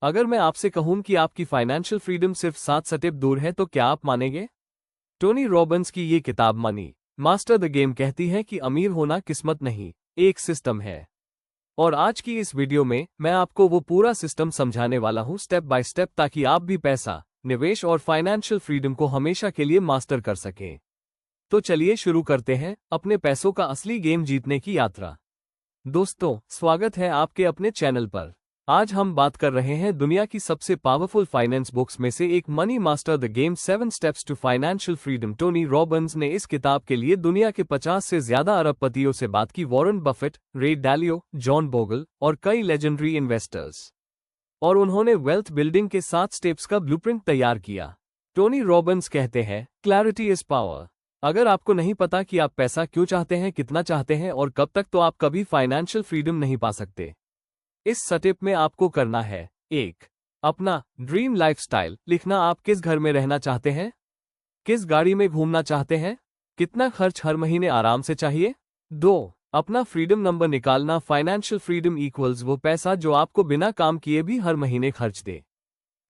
अगर मैं आपसे कहूं कि आपकी फाइनेंशियल फ्रीडम सिर्फ 7 स्टेप दूर है तो क्या आप मानेंगे? टोनी रॉबिन्स की ये किताब मनी मास्टर द गेम कहती है कि अमीर होना किस्मत नहीं, एक सिस्टम है। और आज की इस वीडियो में मैं आपको वो पूरा सिस्टम समझाने वाला हूं स्टेप बाय स्टेप, ताकि आप भी पैसा, निवेश और फाइनेंशियल फ्रीडम को हमेशा के लिए मास्टर कर सकें। तो चलिए शुरू करते हैं अपने पैसों का असली गेम जीतने की यात्रा। दोस्तों, स्वागत है आपके अपने चैनल पर। आज हम बात कर रहे हैं दुनिया की सबसे पावरफुल फाइनेंस बुक्स में से एक, money master the game 7 steps to financial freedom. Tony Robbins ने इस किताब के लिए दुनिया के 50 से ज्यादा अरबपतियों से बात की, वॉरेन बफेट, रे डालियो, जॉन बोगल और कई लेजेंडरी इन्वेस्टर्स, और उन्होंने वेल्थ बिल्डिंग के 7 स्टेप्स का ब्लूप्रिंट तैयार किया। टोनी रॉबिन्स कहते हैं, क्लैरिटी इज पावर। अगर आपको नहीं पता कि आप पैसा क्यों चाहते हैं, कितना चाहते हैं और कब तक, तो आप कभी फाइनेंशियल फ्रीडम नहीं पा सकते। इस स्टेप में आपको करना है, 1. अपना ड्रीम लाइफस्टाइल लिखना। आप किस घर में रहना चाहते हैं, किस गाड़ी में घूमना चाहते हैं, कितना खर्च हर महीने आराम से चाहिए। 2. अपना फ्रीडम नंबर निकालना। फाइनेंशियल फ्रीडम इक्वल्स वो पैसा जो आपको बिना काम किए भी हर महीने खर्च दे।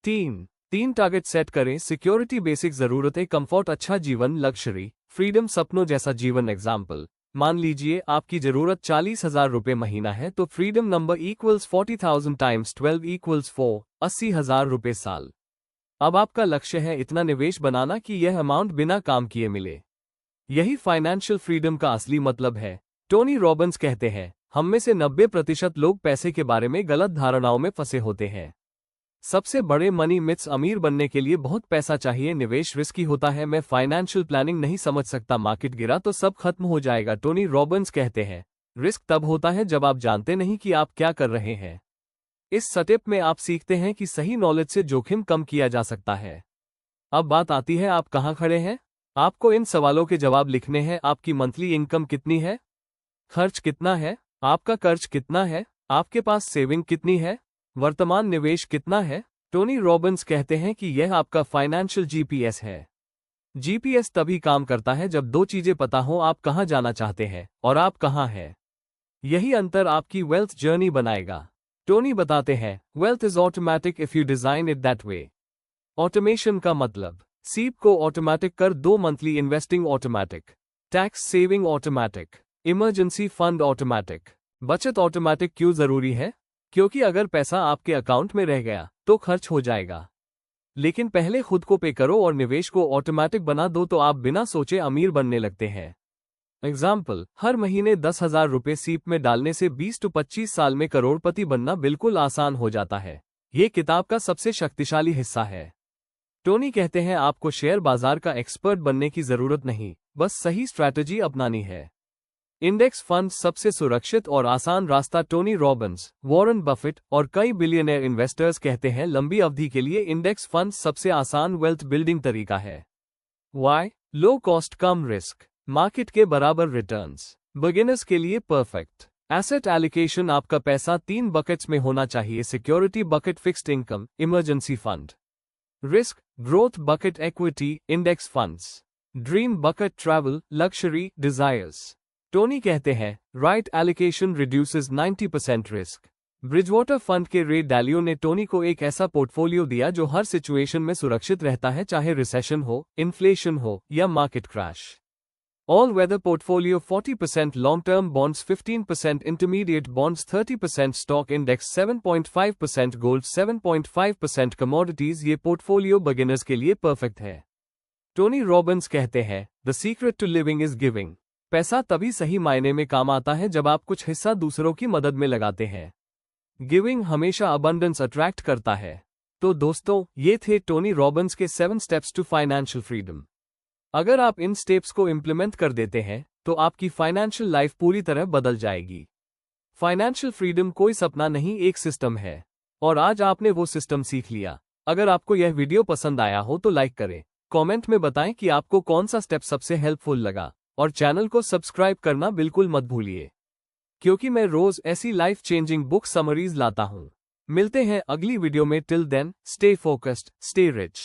3 टारगेट सेट करें। सिक्योरिटी, बेसिक जरूरतें, कंफर्ट, अच्छा जीवन, लग्जरी, फ्रीडम, सपनों जैसा जीवन। एग्जाम्पल, मान लीजिए आपकी जरूरत 40,000 रुपये महीना है, तो freedom number equals 40,000 times 12 equals 4, 80,000 रुपये साल। अब आपका लक्ष्य है इतना निवेश बनाना कि यह अमाउंट बिना काम किए मिले। यही फाइनेंशियल फ्रीडम का असली मतलब है। टोनी रॉबिन्स कहते हैं, हम में से 90% लोग पैसे के बारे में गलत धारणाओं में फंसे होते हैं। सबसे बड़े मनी मिथ्स, अमीर बनने के लिए बहुत पैसा चाहिए, निवेश रिस्की होता है, मैं फाइनेंशियल प्लानिंग नहीं समझ सकता, मार्केट गिरा तो सब खत्म हो जाएगा। टोनी रॉबिन्स कहते हैं, रिस्क तब होता है जब आप जानते नहीं कि आप क्या कर रहे हैं। इस स्टेप में आप सीखते हैं कि सही नॉलेज से जोखिम कम किया जा सकता है। अब बात आती है, आप कहाँ खड़े हैं। आपको इन सवालों के जवाब लिखने हैं। आपकी मंथली इनकम कितनी है, खर्च कितना है, आपका कर्ज कितना है, आपके पास सेविंग कितनी है, वर्तमान निवेश कितना है। टोनी रॉबिन्स कहते हैं कि यह आपका फाइनेंशियल जीपीएस है। जीपीएस तभी काम करता है जब दो चीजें पता हो, आप कहां जाना चाहते हैं और आप कहां हैं। यही अंतर आपकी वेल्थ जर्नी बनाएगा। टोनी बताते हैं, wealth is automatic if you design it that way. Automation का मतलब, सीप को ऑटोमेटिक कर दो, monthly investing automatic, tax saving automatic, emergency fund automatic. बचत ऑटोमेटिक क्यों जरूरी है? क्योंकि अगर पैसा आपके अकाउंट में रह गया तो खर्च हो जाएगा, लेकिन पहले खुद को पे करो और निवेश को ऑटोमेटिक बना दो तो आप बिना सोचे अमीर बनने लगते हैं। एग्जाम्पल, हर महीने 10,000 रुपये सीप में डालने से 20 to 25 साल में करोड़पति बनना बिल्कुल आसान हो जाता है। ये किताब का सबसे शक्तिशाली हिस्सा है। टोनी कहते हैं, आपको शेयर बाजार का एक्सपर्ट बनने की जरूरत नहीं, बस सही स्ट्रैटेजी अपनानी है। इंडेक्स फंड सबसे सुरक्षित और आसान रास्ता। टोनी रॉबिन्स, वॉरेन बफेट और कई बिलियनर इन्वेस्टर्स कहते हैं, लंबी अवधि के लिए इंडेक्स फंड सबसे आसान वेल्थ बिल्डिंग तरीका है। वाई? लो कॉस्ट, कम रिस्क, मार्केट के बराबर रिटर्न्स, बिगिनर्स के लिए परफेक्ट। एसेट एलोकेशन, आपका पैसा 3 बकेट्स में होना चाहिए। Security bucket, fixed income, emergency fund. Risk, growth bucket, equity, index funds. Dream bucket, travel, luxury, desires. Tony कहते हैं, right allocation reduces 90% risk. Bridgewater fund के रे डालियो ने टोनी को एक ऐसा पोर्टफोलियो दिया जो हर सिचुएशन में सुरक्षित रहता है, चाहे रिसेशन हो, इन्फ्लेशन हो या market crash. All weather portfolio 40% long term bonds, 15% intermediate bonds, 30% stock index, 7.5% gold, 7.5% commodities. ये पोर्टफोलियो बिगिनर्स के लिए परफेक्ट है। टोनी रॉबिन्स कहते हैं, the secret to living is giving. पैसा तभी सही मायने में काम आता है जब आप कुछ हिस्सा दूसरों की मदद में लगाते हैं। गिविंग हमेशा अबंडेंस अट्रैक्ट करता है। तो दोस्तों, ये थे टोनी रॉबिन्स के 7 स्टेप्स टू फाइनेंशियल फ्रीडम। अगर आप इन स्टेप्स को इम्प्लीमेंट कर देते हैं तो आपकी फाइनेंशियल लाइफ पूरी तरह बदल जाएगी। फाइनेंशियल फ्रीडम कोई सपना नहीं, एक सिस्टम है, और आज आपने वो सिस्टम सीख लिया। अगर आपको यह वीडियो पसंद आया हो तो लाइक करें, कमेंट में बताएं कि आपको कौन सा स्टेप सबसे हेल्पफुल लगा, और चैनल को सब्सक्राइब करना बिल्कुल मत भूलिए, क्योंकि मैं रोज ऐसी लाइफ चेंजिंग बुक समरीज लाता हूं। मिलते हैं अगली वीडियो में। Till then, stay focused, stay rich.